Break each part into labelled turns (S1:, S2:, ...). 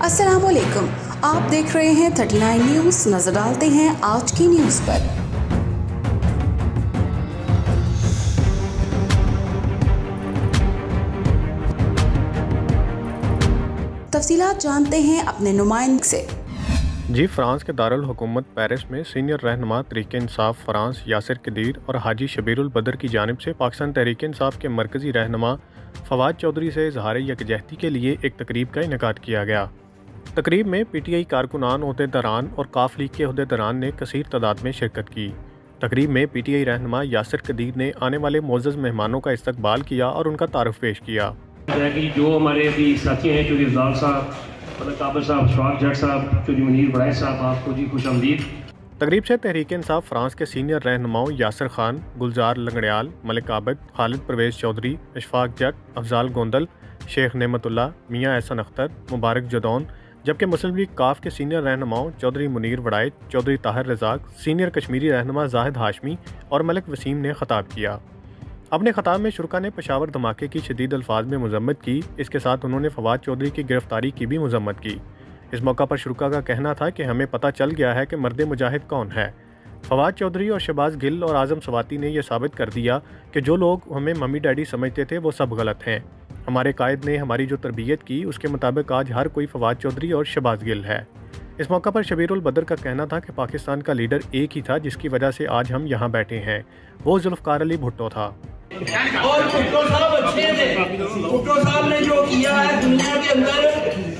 S1: अस्सलामुअलैकुम, आप देख रहे हैं 39 न्यूज़। नजर डालते हैं आज की न्यूज़ पर। तफसीलात जानते हैं अपने नुमाइंदे से।
S2: जी, फ्रांस के दारुल हुकूमत पेरिस में सीनियर रहनुमा तहरीक इंसाफ फ्रांस यासिर कदीर और हाजी शबीरुल बदर की जानिब से पाकिस्तान तहरीक इंसाफ के मरकज़ी रहनुमा फवाद चौधरी से इज़हार यकजहती के लिए एक तकरीब का इनेकाद किया गया। तकरीब में PTI कारकुनान, ओहदेदारान और काफ लीग के ओहदेदारान ने कसीर तादाद में शिरकत की। तकरीब में PTI रहनुमा यासिर कदीर ने आने वाले मोअज़्ज़ज़ मेहमानों का इस्तकबाल किया और उनका तारुफ पेश किया।
S3: जो हमारे अभी साथी हैं, चौधरी अफजाल साहब, काबिल साहब, शवाक जट साहब, चौधरी मुनीर बड़ाई साहब, आपको जी खुश आमदीद।
S2: तकरीब से तहरीक इंसाफ फ्रांस के सीनियर रहनुमाओं यासिर खान, गुलजार लंगड़ियाल, मलिक आबिद, खालिद परवेज़ चौधरी, अशफाक जट, अफजाल गोंदल, शेख नेमतुल्ला, मियाँ एहसन अख्तर, मुबारक जदौन, जबकि मुस्लिम लीग काफ के सीनियर रहनुमाओं चौधरी मुनीर वड़ाई, चौधरी ताहिर रज़ाक, सीनियर कश्मीरी रहनुमा जाहिद हाशमी और मलिक वसीम ने खताब किया। अपने खताब में शुरका ने पेशावर धमाके की शदीद अल्फाज में मजम्मत की। इसके साथ उन्होंने फवाद चौधरी की गिरफ्तारी की भी मजम्मत की। इस मौका पर शुरका का कहना था कि हमें पता चल गया है कि मर्द मुजाहिद कौन है। फवाद चौधरी और शहबाज गिल और आज़म सवाती ने यह साबित कर दिया कि जो लोग हमें मम्मी डैडी समझते थे वो सब गलत हैं। हमारे कायद ने हमारी जो तरबियत की उसके मुताबिक आज हर कोई फवाद चौधरी और शहबाज गिल है। इस मौका पर शबीरुल बदर का कहना था कि पाकिस्तान का लीडर एक ही था जिसकी वजह से आज हम यहाँ बैठे हैं, वो जुल्फ़कार अली भुट्टो था।
S4: और भुट्टो साहब अच्छे थे। भुट्टो साहब ने जो किया है दुनिया के अंदर,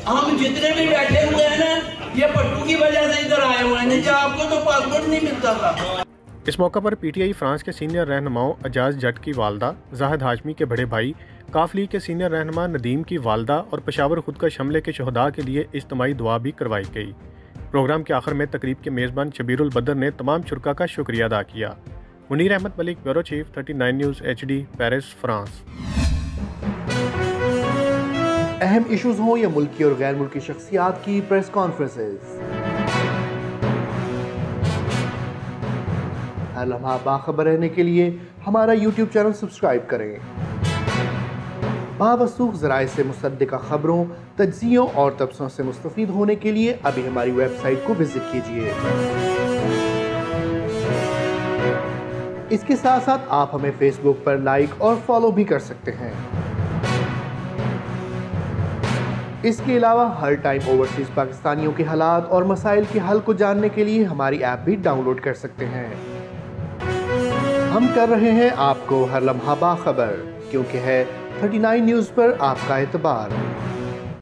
S4: हम जितने भी बैठे हुए हैं ना, ये भुट्टो की वजह से इधर आए हुए हैं, नहीं आपको तो पासपोर्ट नहीं मिलता था।
S2: इस मौका पर PTI फ्रांस के सीनियर रहनुमाओं अजाज जट की वालदा, जाहिद हाशमी के बड़े भाई, काफ लीग के सीनियर रहनुमा नदीम की वालदा और पेशावर खुदकश हमले के शहदा के लिए इज्तिमाई दुआ भी करवाई गई। प्रोग्राम के आखिर में तकरीब के मेज़बान शबीरुल बदर ने तमाम शुरका का शुक्रिया अदा किया। Munir Ahmed Malik, bureau chief, 39 news HD, Paris, France.
S5: अहम इशूज़ हों या मुल्की और गैर मुल्की शख्सियात की प्रेस कॉन्फ्रेंसेस, हर लम्हा बाखबर रहने के लिए हमारा YouTube चैनल सब्सक्राइब करें। बावसूख ज़राए से मुसद्दिक़ा खबरों, तज्ज़ियों और तबसरों से मुस्तफ़ीद होने के लिए अभी हमारी वेबसाइट को विजिट कीजिए। इसके साथ साथ आप हमें फेसबुक पर लाइक और फॉलो भी कर सकते हैं। इसके अलावा हर टाइम ओवरसीज पाकिस्तानियों के हालात और मसाइल के हल को जानने के लिए हमारी ऐप भी डाउनलोड कर सकते हैं। हम कर रहे हैं आपको हर लम्हा बाखबर, क्योंकि है 39 न्यूज़ पर आपका एतबार।